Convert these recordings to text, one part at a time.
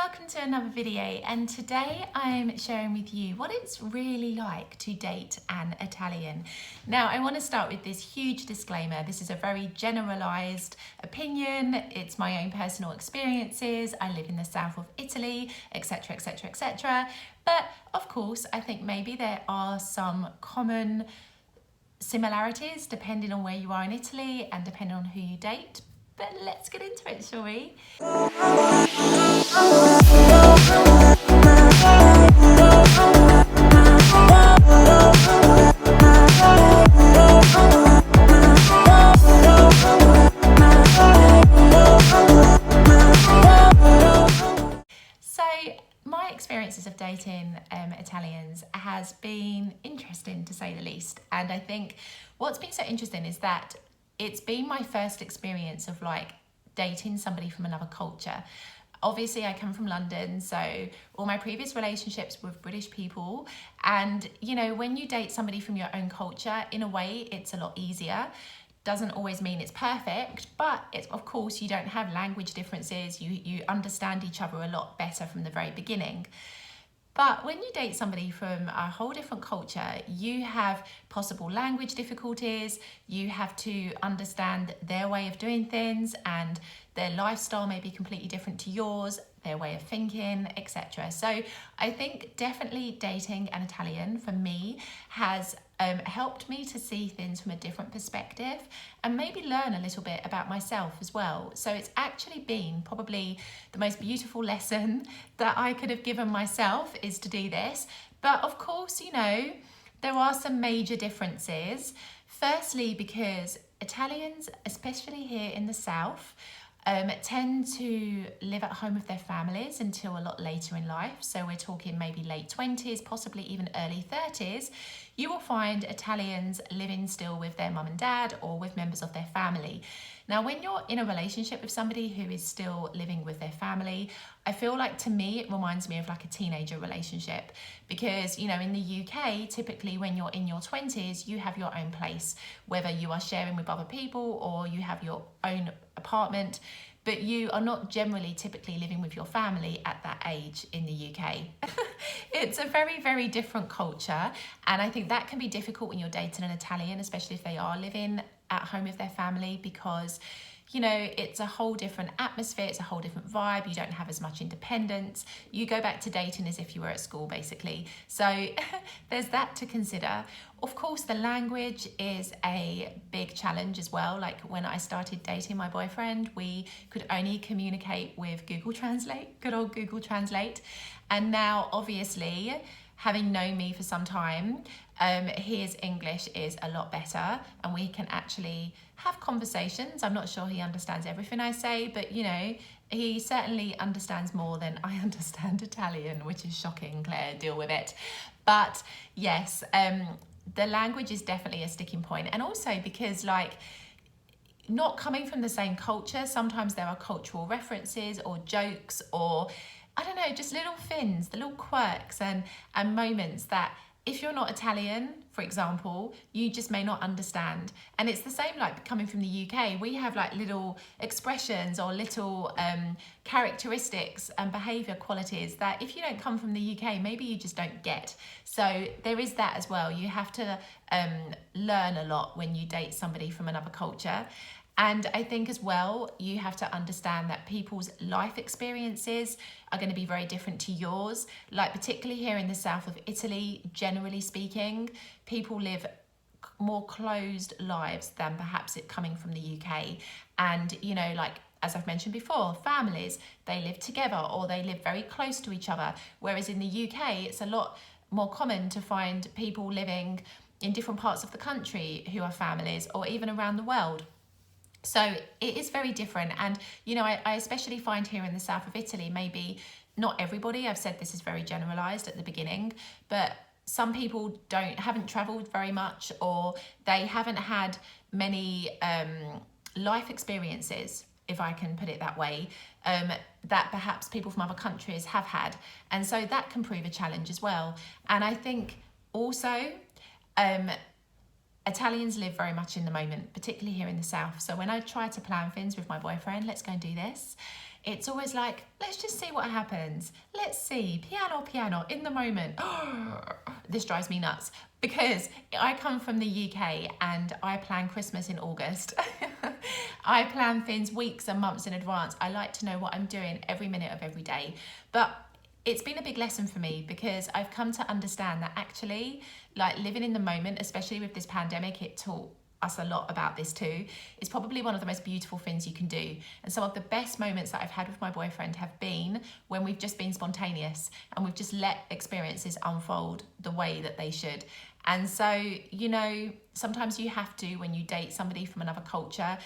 welcome to another video, and today I'm sharing with you what it's really like to date an Italian. Now I want to start with this huge disclaimer. This is a very generalized opinion. It's my own personal experiences. I live in the south of Italy, etc, etc, etc. But of course I think maybe there are some common similarities depending on where you are in Italy and depending on who you date. But let's get into it, shall we? So my experiences of dating Italians has been interesting, to say the least. And I think what's been so interesting is that it's been my first experience of like dating somebody from another culture. Obviously I come from London, so all my previous relationships were with British people, and you know, when you date somebody from your own culture, in a way it's a lot easier. Doesn't always mean it's perfect, but it's, of course, you don't have language differences. You understand each other a lot better from the very beginning. But when you date somebody from a whole different culture, you have possible language difficulties, you have to understand their way of doing things, and their lifestyle may be completely different to yours, their way of thinking, etc. So I think definitely dating an Italian for me has helped me to see things from a different perspective and maybe learn a little bit about myself as well. So it's actually been probably the most beautiful lesson that I could have given myself, is to do this. But of course, you know, there are some major differences. Firstly, because Italians, especially here in the south, tend to live at home with their families until a lot later in life. So we're talking maybe late 20s, possibly even early 30s. You will find Italians living still with their mum and dad or with members of their family. Now, when you're in a relationship with somebody who is still living with their family, I feel like, to me, it reminds me of like a teenager relationship, because, you know, in the UK, typically when you're in your 20s, you have your own place, whether you are sharing with other people or you have your own apartment, but you are not generally typically living with your family at that age in the UK. It's a very, very different culture, and I think that can be difficult when you're dating an Italian, especially if they are living at home with their family, because, you know, it's a whole different atmosphere, it's a whole different vibe, you don't have as much independence, you go back to dating as if you were at school, basically. So there's that to consider. Of course, the language is a big challenge as well. Like when I started dating my boyfriend, we could only communicate with Google Translate, good old Google Translate. And now, obviously, having known me for some time, his English is a lot better and we can actually have conversations. I'm not sure he understands everything I say, but you know, he certainly understands more than I understand Italian, which is shocking. Claire, deal with it. But yes, the language is definitely a sticking point. And also because, like, not coming from the same culture, sometimes there are cultural references or jokes or, I don't know, just little things, the little quirks and moments that if you're not Italian, for example, you just may not understand. And it's the same like coming from the UK. We have like little expressions or little characteristics and behaviour qualities that if you don't come from the UK, maybe you just don't get. So there is that as well. You have to learn a lot when you date somebody from another culture. And I think as well, you have to understand that people's life experiences are going to be very different to yours. Like particularly here in the south of Italy, generally speaking, people live more closed lives than perhaps it coming from the UK. And, you know, like, as I've mentioned before, families, they live together or they live very close to each other. Whereas in the UK, it's a lot more common to find people living in different parts of the country who are families, or even around the world. So it is very different. And, you know, I especially find here in the south of Italy, maybe not everybody, I've said this is very generalized at the beginning, but some people haven't traveled very much, or they haven't had many life experiences, if I can put it that way, that perhaps people from other countries have had. And so that can prove a challenge as well. And I think also, Italians live very much in the moment, particularly here in the south. So when I try to plan things with my boyfriend, let's go and do this, it's always like, let's just see what happens. Let's see, piano, in the moment. This drives me nuts because I come from the UK and I plan Christmas in August. I plan things weeks and months in advance. I like to know what I'm doing every minute of every day. But it's been a big lesson for me because I've come to understand that actually, like living in the moment, especially with this pandemic, it taught us a lot about this too, is probably one of the most beautiful things you can do. And some of the best moments that I've had with my boyfriend have been when we've just been spontaneous and we've just let experiences unfold the way that they should. And so, you know, sometimes you have to, when you date somebody from another culture,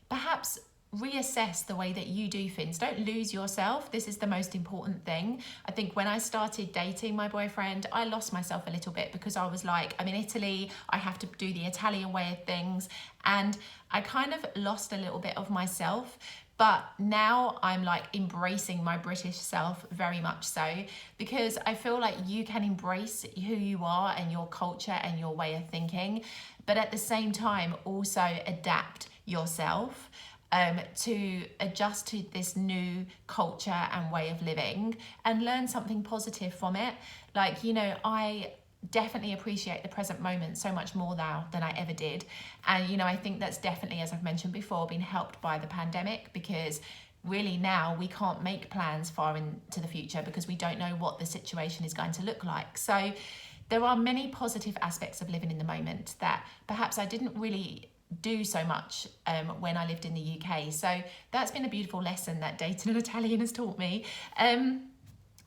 perhaps reassess the way that you do things. Don't lose yourself. This is the most important thing. I think when I started dating my boyfriend, I lost myself a little bit because I was like, I'm in Italy, I have to do the Italian way of things. And I kind of lost a little bit of myself. But now I'm like embracing my British self very much so, because I feel like you can embrace who you are and your culture and your way of thinking, but at the same time also adapt yourself to adjust to this new culture and way of living and learn something positive from it. Like, you know, I definitely appreciate the present moment so much more now than I ever did. And, you know, I think that's definitely, as I've mentioned before, been helped by the pandemic, because really now we can't make plans far into the future because we don't know what the situation is going to look like. So there are many positive aspects of living in the moment that perhaps I didn't really do so much when I lived in the UK. So that's been a beautiful lesson that dating an Italian has taught me.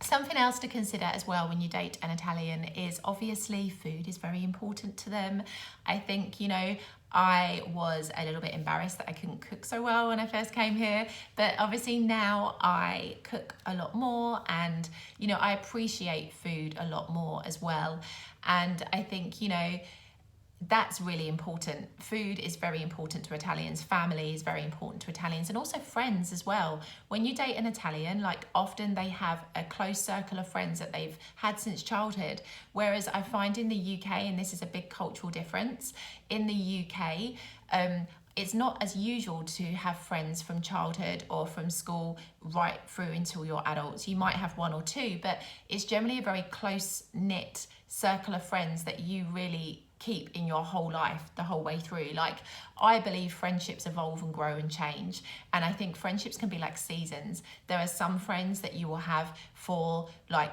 Something else to consider as well when you date an Italian is obviously food is very important to them. I think, you know, I was a little bit embarrassed that I couldn't cook so well when I first came here, but obviously now I cook a lot more and, you know, I appreciate food a lot more as well. And I think, you know, that's really important. Food is very important to Italians. Family is very important to Italians, and also friends as well. When you date an Italian, like often they have a close circle of friends that they've had since childhood. Whereas I find in the UK, and this is a big cultural difference, in the UK, it's not as usual to have friends from childhood or from school right through until you're adults. You might have one or two, but it's generally a very close-knit circle of friends that you really keep in your whole life the whole way through. Like, I believe friendships evolve and grow and change, and I think friendships can be like seasons. There are some friends that you will have for like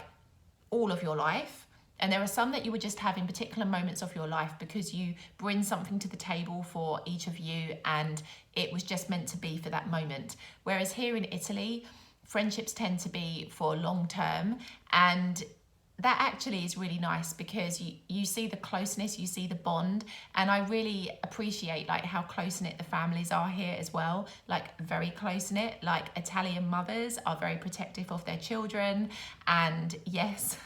all of your life, and there are some that you would just have in particular moments of your life because you bring something to the table for each of you and it was just meant to be for that moment. Whereas here in Italy, friendships tend to be for long term, and that actually is really nice because you see the closeness, you see the bond, and I really appreciate like how close-knit the families are here as well, like very close-knit. Like Italian mothers are very protective of their children, and yes,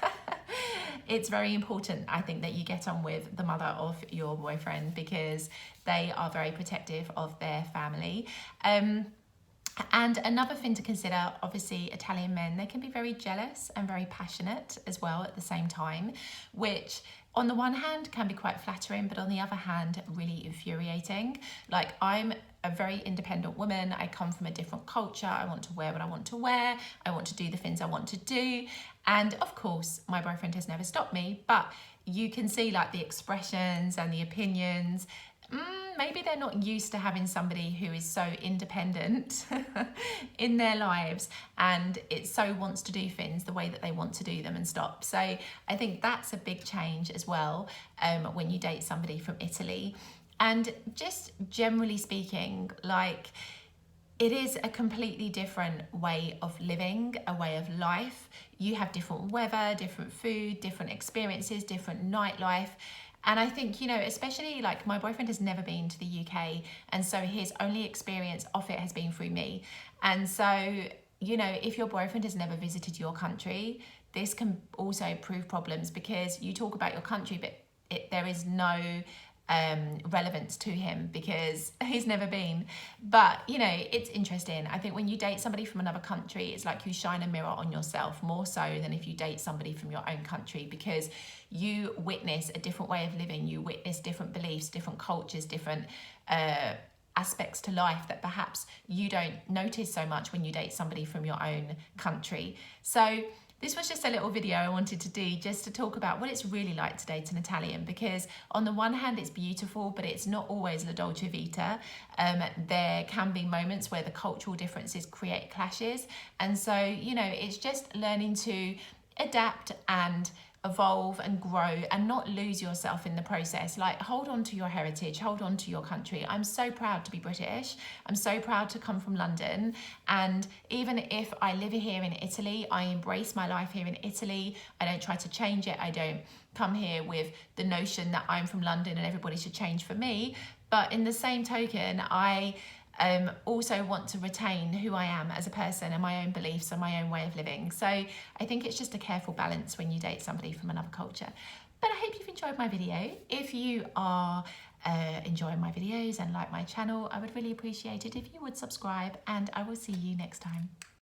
it's very important, I think, that you get on with the mother of your boyfriend because they are very protective of their family. And another thing to consider, obviously, Italian men, they can be very jealous and very passionate as well at the same time, which on the one hand can be quite flattering, but on the other hand, really infuriating. Like, I'm a very independent woman. I come from a different culture. I want to wear what I want to wear. I want to do the things I want to do. And of course, my boyfriend has never stopped me, but you can see like the expressions and the opinions. Maybe they're not used to having somebody who is so independent in their lives and it so wants to do things the way that they want to do them and stop. So I think that's a big change as well when you date somebody from Italy. And just generally speaking, like, it is a completely different way of living, a way of life. You have different weather, different food, different experiences, different nightlife. And I think, you know, especially like my boyfriend has never been to the UK, and so his only experience of it has been through me. And so, you know, if your boyfriend has never visited your country, this can also prove problems because you talk about your country, but there is no relevance to him because he's never been. But, you know, it's interesting. I think when you date somebody from another country, it's like you shine a mirror on yourself more so than if you date somebody from your own country, because you witness a different way of living, you witness different beliefs, different cultures, different aspects to life that perhaps you don't notice so much when you date somebody from your own country. So this was just a little video I wanted to do just to talk about what it's really like to date an Italian, because on the one hand it's beautiful, but it's not always la dolce vita. There can be moments where the cultural differences create clashes, and so, you know, it's just learning to adapt and evolve and grow and not lose yourself in the process. Like, hold on to your heritage, hold on to your country. I'm so proud to be British. I'm so proud to come from London, and even if I live here in Italy, I embrace my life here in Italy. I don't try to change it. I don't come here with the notion that I'm from London and everybody should change for me. But in the same token, I also want to retain who I am as a person and my own beliefs and my own way of living. So I think it's just a careful balance when you date somebody from another culture. But I hope you've enjoyed my video. If you are enjoying my videos and like my channel, I would really appreciate it if you would subscribe, and I will see you next time.